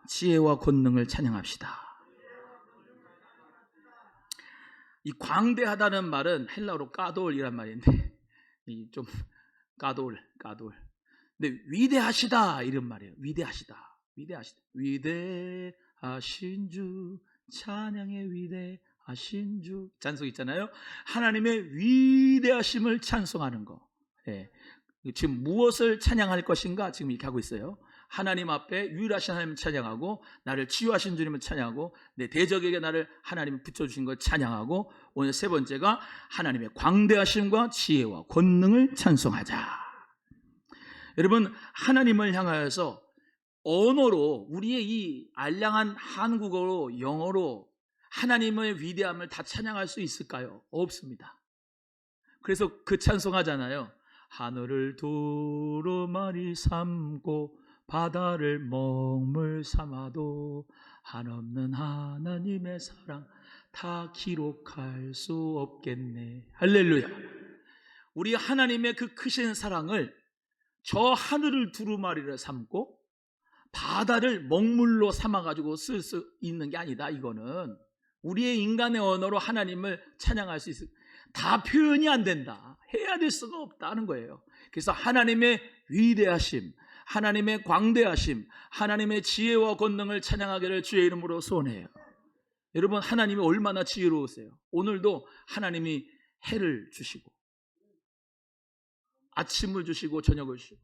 지혜와 권능을 찬양합시다. 이 광대하다는 말은 헬라어로 까돌이란 말인데, 좀 까돌. 근데 위대하시다 이런 말이에요. 위대하시다. 위대하신 주, 찬양의 위대하신 주. 찬송 있잖아요. 하나님의 위대하심을 찬송하는 거. 예. 지금 무엇을 찬양할 것인가 지금 이렇게 하고 있어요. 하나님 앞에 유일하신 하나님을 찬양하고, 나를 치유하신 주님을 찬양하고, 내 대적에게 나를 하나님이 붙여주신 걸 찬양하고, 오늘 세 번째가 하나님의 광대하심과 지혜와 권능을 찬송하자. 여러분, 하나님을 향하여서 언어로, 우리의 이 알량한 한국어로, 영어로 하나님의 위대함을 다 찬양할 수 있을까요? 없습니다. 그래서 그 찬송하잖아요. 하늘을 두루마리 삼고 바다를 먹물 삼아도 한없는 하나님의 사랑 다 기록할 수 없겠네. 할렐루야. 우리 하나님의 그 크신 사랑을 저 하늘을 두루마리를 삼고 바다를 먹물로 삼아가지고 쓸 수 있는 게 아니다. 이거는 우리의 인간의 언어로 하나님을 찬양할 수 있을, 다 표현이 안 된다. 해야 될 수가 없다는 거예요. 그래서 하나님의 위대하심, 하나님의 광대하심, 하나님의 지혜와 권능을 찬양하기를 주의 이름으로 소원해요. 여러분, 하나님이 얼마나 지혜로우세요. 오늘도 하나님이 해를 주시고 아침을 주시고 저녁을 주시고,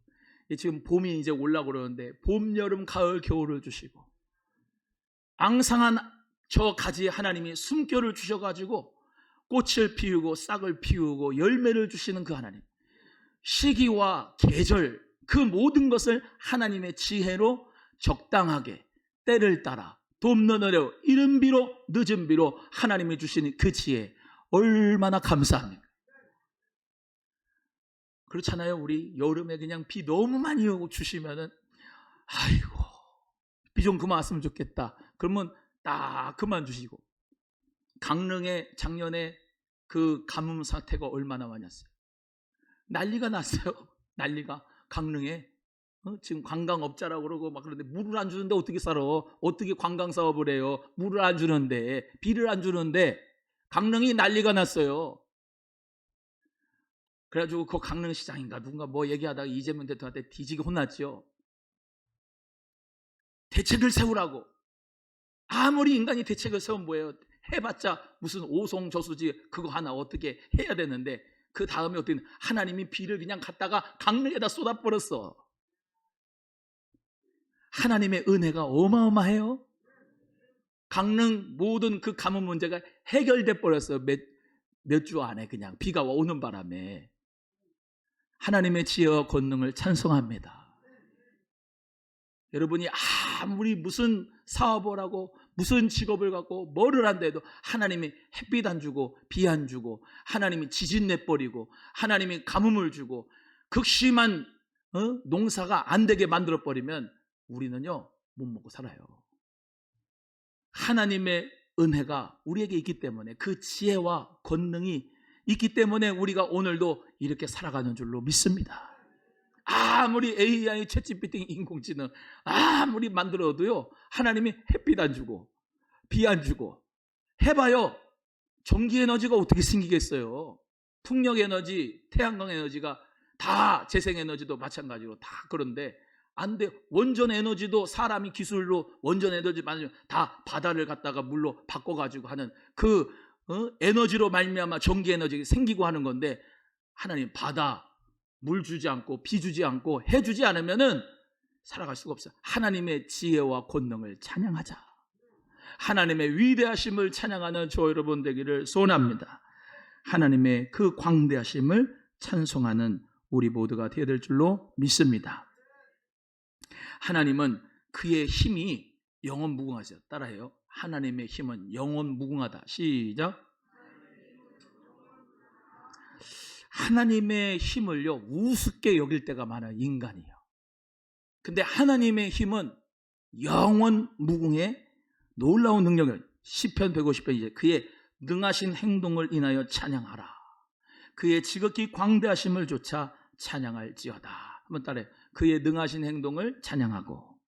지금 봄이 이제 올라오고 그러는데 봄, 여름, 가을, 겨울을 주시고, 앙상한 저 가지에 하나님이 숨결을 주셔가지고 꽃을 피우고 싹을 피우고 열매를 주시는 그 하나님, 시기와 계절 그 모든 것을 하나님의 지혜로 적당하게 때를 따라 돕는 어려 이른 비로 늦은 비로 하나님이 주시는 그 지혜 얼마나 감사합니까? 그렇잖아요. 우리 여름에 그냥 비 너무 많이 오고 주시면은 아이고 비 좀 그만 왔으면 좋겠다. 그러면 딱 그만 주시고, 강릉에 작년에 그 가뭄 사태가 얼마나 많았어요. 난리가 났어요. 난리가. 강릉에 지금 관광업자라고 그러고 막 그러는데 물을 안 주는데 어떻게 살아? 어떻게 관광 사업을 해요? 물을 안 주는데, 비를 안 주는데. 강릉이 난리가 났어요. 그래가지고 그 강릉시장인가 누군가 뭐 얘기하다가 이재명 대통령한테 뒤지게 혼났죠. 대책을 세우라고. 아무리 인간이 대책을 세우면 뭐예요? 해봤자 무슨 오송저수지 그거 하나 어떻게 해야 되는데, 그 다음에 어떻게 하나님이 비를 그냥 갖다가 강릉에다 쏟아버렸어. 하나님의 은혜가 어마어마해요. 강릉 모든 그 가뭄 문제가 해결돼 버렸어요. 몇 주 안에 그냥 비가 오는 바람에. 하나님의 지혜와 권능을 찬송합니다. 여러분이 아무리 무슨 사업을 하고 무슨 직업을 갖고 뭐를 한데도 하나님이 햇빛 안 주고 비 안 주고, 하나님이 지진 내버리고 하나님이 가뭄을 주고 극심한 농사가 안 되게 만들어버리면 우리는요 못 먹고 살아요. 하나님의 은혜가 우리에게 있기 때문에, 그 지혜와 권능이 있기 때문에 우리가 오늘도 이렇게 살아가는 줄로 믿습니다. 아무리 AI, 챗GPT, 인공지능 아무리 만들어도요 하나님이 햇빛 안 주고 비 안 주고 해봐요. 전기에너지가 어떻게 생기겠어요? 풍력에너지, 태양광 에너지가 다, 재생에너지도 마찬가지로 다 그런데 안 돼. 원전 에너지도 사람이 기술로 원전 에너지 만들면 다 바다를 갖다가 물로 바꿔가지고 하는 그 에너지로 말미암아 전기 에너지가 생기고 하는 건데, 하나님 바다 물 주지 않고 비 주지 않고 해 주지 않으면은 살아갈 수가 없어요. 하나님의 지혜와 권능을 찬양하자. 하나님의 위대하심을 찬양하는 저 여러분 되기를 소원합니다. 하나님의 그 광대하심을 찬송하는 우리 모두가 되어야 될 줄로 믿습니다. 하나님은 그의 힘이 영원 무궁하세요. 따라해요. 하나님의 힘은 영원 무궁하다. 시작. 하나님의 힘을요, 우습게 여길 때가 많아요, 인간이요. 근데 하나님의 힘은 영원 무궁해 놀라운 능력을, 시편 150편 이제 그의 능하신 행동을 인하여 찬양하라. 그의 지극히 광대하심을 조차 찬양할지어다. 한번 따라해. 그의 능하신 행동을 찬양하고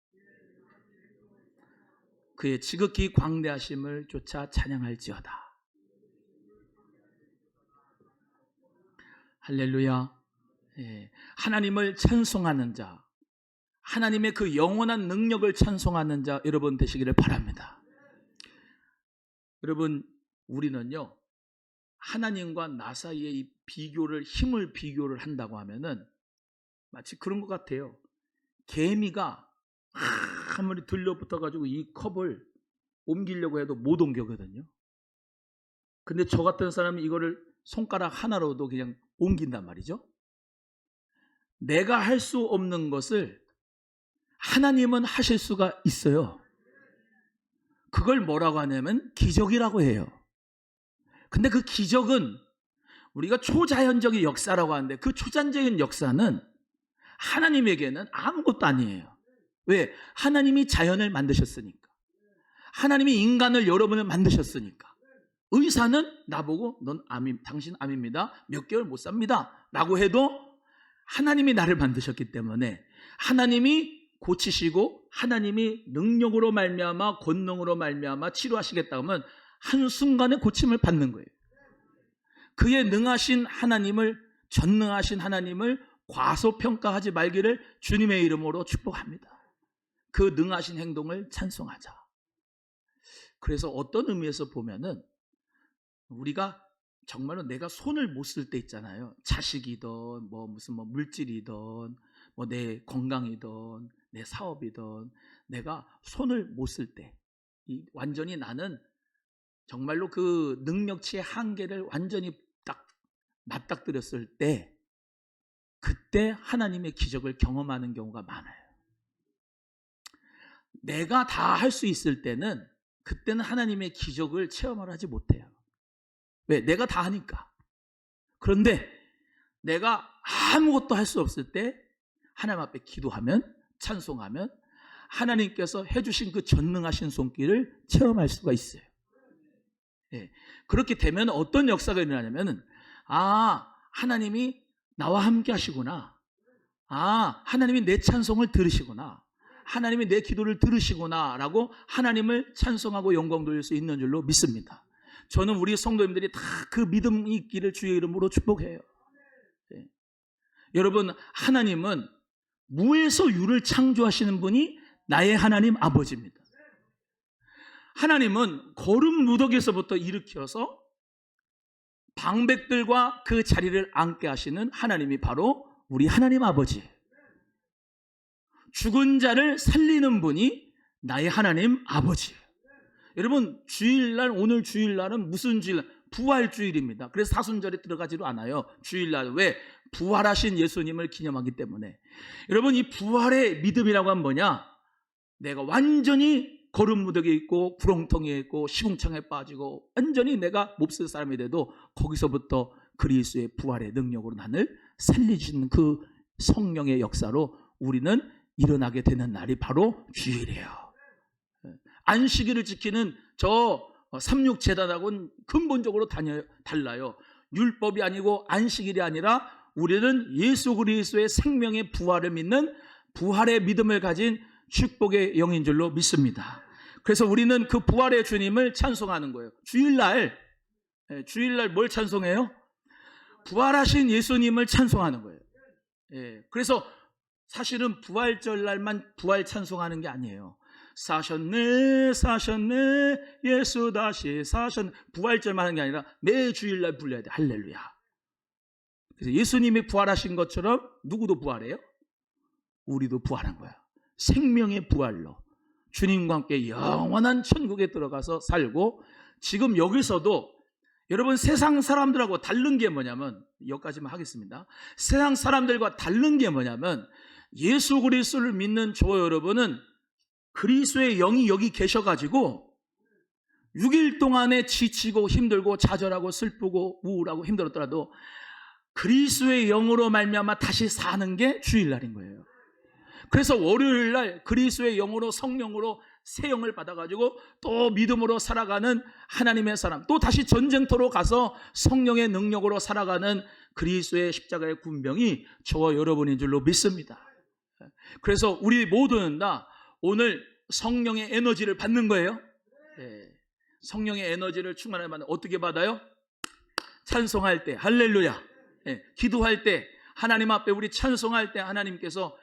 그의 지극히 광대하심을 조차 찬양할지어다. 할렐루야. 예. 하나님을 찬송하는 자, 하나님의 그 영원한 능력을 찬송하는 자 여러분 되시기를 바랍니다. 여러분, 우리는요, 하나님과 나 사이의 이 비교를, 힘을 비교를 한다고 하면은 마치 그런 것 같아요. 개미가 아무리 들려붙어가지고 이 컵을 옮기려고 해도 못 옮겨거든요. 근데 저 같은 사람이 이거를 손가락 하나로도 그냥 옮긴단 말이죠. 내가 할 수 없는 것을 하나님은 하실 수가 있어요. 그걸 뭐라고 하냐면 기적이라고 해요. 근데 그 기적은 우리가 초자연적인 역사라고 하는데, 그 초자연적인 역사는 하나님에게는 아무것도 아니에요. 왜? 하나님이 자연을 만드셨으니까. 하나님이 인간을, 여러분을 만드셨으니까. 의사는 나보고 넌 암임, 당신 암입니다. 몇 개월 못 삽니다. 라고 해도 하나님이 나를 만드셨기 때문에 하나님이 고치시고 하나님이 능력으로 말미암아 권능으로 말미암아 치료하시겠다 하면 한순간에 고침을 받는 거예요. 그의 능하신 하나님을, 전능하신 하나님을 과소평가하지 말기를 주님의 이름으로 축복합니다. 그 능하신 행동을 찬송하자. 그래서 어떤 의미에서 보면은 우리가 정말로 내가 손을 못 쓸 때 있잖아요. 자식이든 무슨 물질이든 내 건강이든 내 사업이든 내가 손을 못 쓸 때, 완전히 나는 정말로 그 능력치의 한계를 완전히 딱 맞닥뜨렸을 때, 그때 하나님의 기적을 경험하는 경우가 많아요. 내가 다 할 수 있을 때는, 그때는 하나님의 기적을 체험을 하지 못해요. 왜? 내가 다 하니까. 그런데 내가 아무것도 할 수 없을 때 하나님 앞에 기도하면, 찬송하면 하나님께서 해주신 그 전능하신 손길을 체험할 수가 있어요. 예. 그렇게 되면 어떤 역사가 일어나냐면은, 하나님이 나와 함께 하시구나. 하나님이 내 찬송을 들으시구나. 하나님이 내 기도를 들으시구나 라고 하나님을 찬송하고 영광 돌릴 수 있는 줄로 믿습니다. 저는 우리 성도님들이 다 그 믿음이 있기를 주의 이름으로 축복해요. 네. 여러분, 하나님은 무에서 유를 창조하시는 분이 나의 하나님 아버지입니다. 하나님은 거름 무더기에서부터 일으켜서 방백들과 그 자리를 앉게 하시는 하나님이 바로 우리 하나님 아버지예요. 죽은 자를 살리는 분이 나의 하나님 아버지예요. 여러분, 주일날, 오늘 주일날은 무슨 주일? 부활주일입니다. 그래서 사순절에 들어가지도 않아요. 주일날. 왜? 부활하신 예수님을 기념하기 때문에. 여러분, 이 부활의 믿음이라고 하면 뭐냐? 내가 완전히 거름무더기에 있고 구렁텅이에 있고 시궁창에 빠지고 완전히 내가 몹쓸 사람이 돼도 거기서부터 그리스도의 부활의 능력으로 나를 살리시는 그 성령의 역사로 우리는 일어나게 되는 날이 바로 주일이에요. 안식일을 지키는 저 삼육제단하고는 근본적으로 달라요. 율법이 아니고 안식일이 아니라 우리는 예수 그리스도의 생명의 부활을 믿는 부활의 믿음을 가진 축복의 영인 줄로 믿습니다. 그래서 우리는 그 부활의 주님을 찬송하는 거예요. 주일날 뭘 찬송해요? 부활하신 예수님을 찬송하는 거예요. 그래서 사실은 부활절 날만 부활 찬송하는 게 아니에요. 사셨네 사셨네 예수 다시 사셨네, 부활절만 하는 게 아니라 매 주일날 불러야 돼. 할렐루야. 그래서 예수님이 부활하신 것처럼 누구도 부활해요? 우리도 부활한 거야. 생명의 부활로 주님과 함께 영원한 천국에 들어가서 살고, 지금 여기서도 여러분 세상 사람들하고 다른 게 뭐냐면, 여기까지만 하겠습니다. 세상 사람들과 다른 게 뭐냐면, 예수 그리스도를 믿는 저 여러분은 그리스도의 영이 여기 계셔가지고 6일 동안에 지치고 힘들고 좌절하고 슬프고 우울하고 힘들었더라도 그리스도의 영으로 말미암아 다시 사는 게 주일날인 거예요. 그래서 월요일날 그리스도의 영으로 성령으로 새 영을 받아가지고 또 믿음으로 살아가는 하나님의 사람, 또 다시 전쟁터로 가서 성령의 능력으로 살아가는 그리스도의 십자가의 군병이 저와 여러분인 줄로 믿습니다. 그래서 우리 모두는 다 오늘 성령의 에너지를 받는 거예요. 성령의 에너지를 충만하게 받는, 어떻게 받아요? 찬송할 때 할렐루야, 기도할 때 하나님 앞에 우리 찬송할 때 하나님께서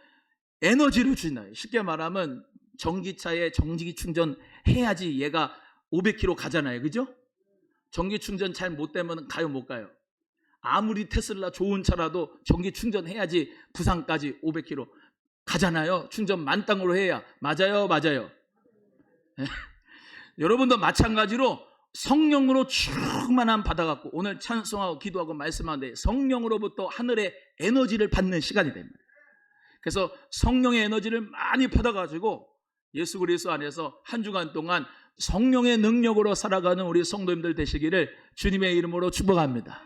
에너지를 주시나요? 쉽게 말하면 전기차에 전기 충전해야지 얘가 500km 가잖아요. 그죠? 전기 충전 잘 못 되면 가요, 못 가요? 아무리 테슬라 좋은 차라도 전기 충전해야지 부산까지 500km 가잖아요. 충전 만땅으로 해야. 맞아요, 맞아요. 여러분도 마찬가지로 성령으로 충만함 받아갖고 오늘 찬송하고 기도하고 말씀하는데 성령으로부터 하늘의 에너지를 받는 시간이 됩니다. 그래서 성령의 에너지를 많이 받아가지고 예수 그리스도 안에서 한 주간 동안 성령의 능력으로 살아가는 우리 성도님들 되시기를 주님의 이름으로 축복합니다.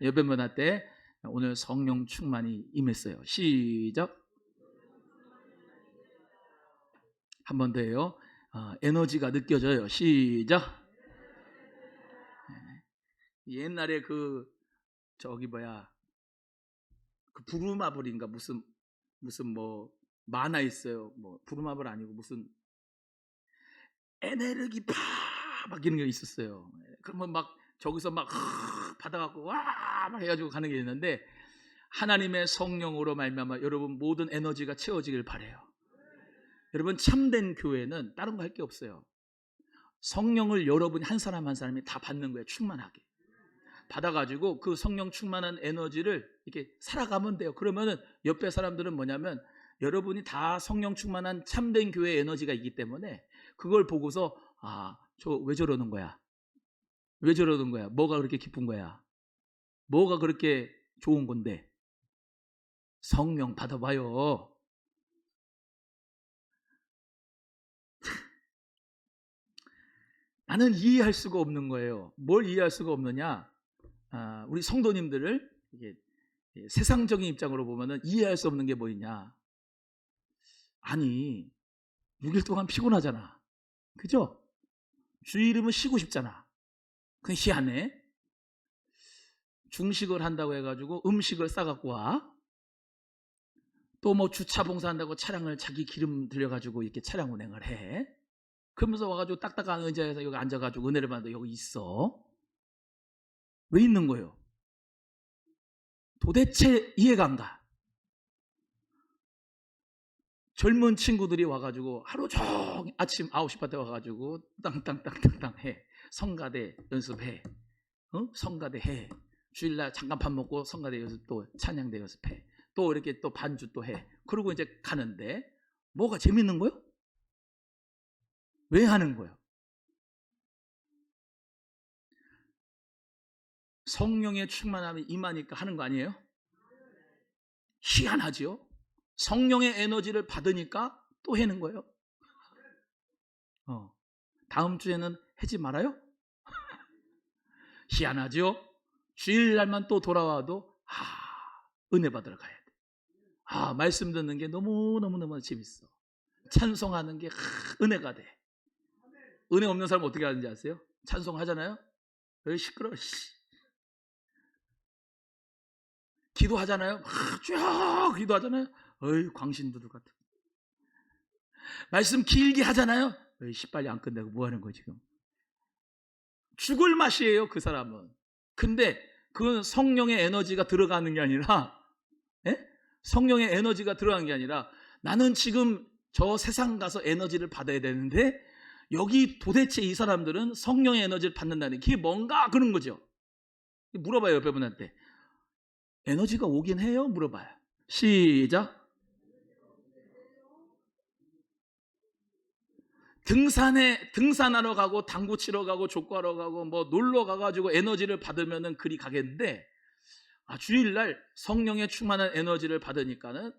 옆에 분한테 오늘 성령 충만이 임했어요. 시작. 한 번 더 해요. 에너지가 느껴져요. 시작. 옛날에 그 부루마블인가 무슨 뭐 만화 있어요. 뭐 부루마블 아니고 무슨 에네르기 막 이런 게 있었어요. 그러면 막 저기서 막 받아갖고 와 막 해가지고 가는 게 있는데, 하나님의 성령으로 말미암아 여러분 모든 에너지가 채워지길 바래요. 여러분 참된 교회는 다른 거 할 게 없어요. 성령을 여러분이 한 사람 한 사람이 다 받는 거예요. 충만하게 받아가지고 그 성령 충만한 에너지를 이렇게 살아가면 돼요. 그러면은 옆에 사람들은 뭐냐면 여러분이 다 성령 충만한 참된 교회의 에너지가 있기 때문에 그걸 보고서 저 왜 저러는 거야? 왜 저러는 거야? 뭐가 그렇게 기쁜 거야? 뭐가 그렇게 좋은 건데? 성령 받아봐요. 나는 이해할 수가 없는 거예요. 뭘 이해할 수가 없느냐? 우리 성도님들을 이게 세상적인 입장으로 보면은 이해할 수 없는 게 뭐냐? 아니 6일 동안 피곤하잖아. 그죠? 주일이면 쉬고 싶잖아. 그게 희한해. 중식을 한다고 해가지고 음식을 싸갖고 와. 또 뭐 주차 봉사한다고 차량을 자기 기름 들여가지고 이렇게 차량 운행을 해. 그러면서 와가지고 딱딱한 의자에서 여기 앉아가지고 은혜를 받는다. 여기 있어. 왜 있는 거예요? 도대체 이해가 안 가. 젊은 친구들이 와가지고 하루 종일 아침 9시 밭에 와가지고 땅땅땅땅땅 해. 성가대 연습해. 성가대 해. 주일날 잠깐 밥 먹고 성가대 연습, 또 찬양대 연습해. 또 이렇게 또 반주 또 해. 그러고 이제 가는데 뭐가 재밌는 거요? 왜 하는 거예요? 성령의 충만함이 임하니까 하는 거 아니에요? 희한하죠? 성령의 에너지를 받으니까 또 해는 거예요. 다음 주에는 하지 말아요? 희한하죠? 주일날만 또 돌아와도 은혜 받으러 가야 돼. 말씀 듣는 게 너무너무 재밌어. 찬송하는 게 은혜가 돼. 은혜 없는 사람 어떻게 하는지 아세요? 찬송하잖아요? 시끄러워. 기도하잖아요? 쭉 기도하잖아요? 광신도들 같은. 말씀 길게 하잖아요? 빨리 안 끝내고 뭐 하는 거야 지금? 죽을 맛이에요 그 사람은. 근데 그건 성령의 에너지가 들어가는 게 아니라 성령의 에너지가 들어간 게 아니라 나는 지금 저 세상 가서 에너지를 받아야 되는데 여기 도대체 이 사람들은 성령의 에너지를 받는다는 게 뭔가 그런 거죠. 물어봐요, 옆에 분한테. 에너지가 오긴 해요? 물어봐요. 시작. 등산하러 가고 당구 치러 가고 족구하러 가고 뭐 놀러 가가지고 에너지를 받으면은 그리 가겠는데, 주일날 성령의 충만한 에너지를 받으니까는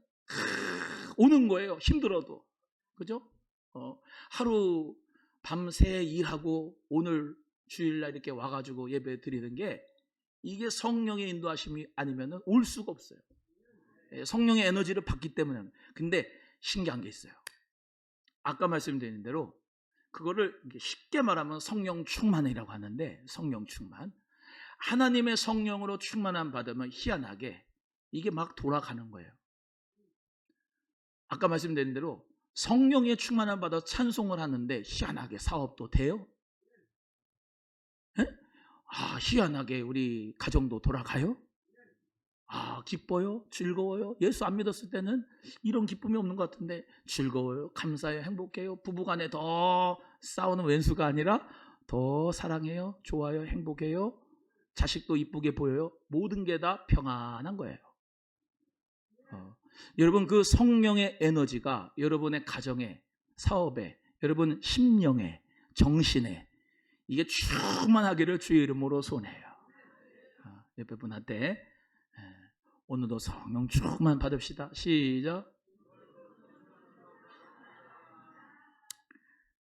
오는 거예요. 힘들어도. 그죠? 하루 밤새 일하고 오늘 주일날 이렇게 와가지고 예배 드리는 게 이게 성령의 인도하심이 아니면은 올 수가 없어요. 성령의 에너지를 받기 때문에. 근데 신기한 게 있어요. 아까 말씀드린 대로 그거를 쉽게 말하면 성령 충만이라고 하는데, 성령 충만, 하나님의 성령으로 충만함 받으면 희한하게 이게 막 돌아가는 거예요. 아까 말씀드린 대로 성령의 충만함 받아 찬송을 하는데 희한하게 사업도 돼요. 희한하게 우리 가정도 돌아가요. 기뻐요? 즐거워요? 예수 안 믿었을 때는 이런 기쁨이 없는 것 같은데 즐거워요, 감사해요, 행복해요. 부부간에 더 싸우는 왼수가 아니라 더 사랑해요, 좋아요, 행복해요. 자식도 이쁘게 보여요. 모든 게 다 평안한 거예요. 여러분, 그 성령의 에너지가 여러분의 가정에, 사업에, 여러분 심령에, 정신에 이게 충만하기를 주의 이름으로 소원해요. 옆에 분한테 오늘도 성령 충만 받읍시다. 시작.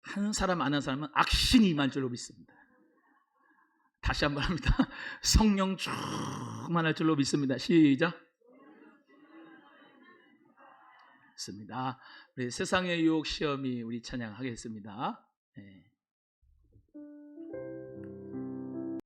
한 사람 안 한 사람은 악신이 임할 줄로 믿습니다. 다시 한번 합니다. 성령 충만할 줄로 믿습니다. 시작. 믿습니다. 우리 세상의 유혹 시험이 우리 찬양하겠습니다. 네.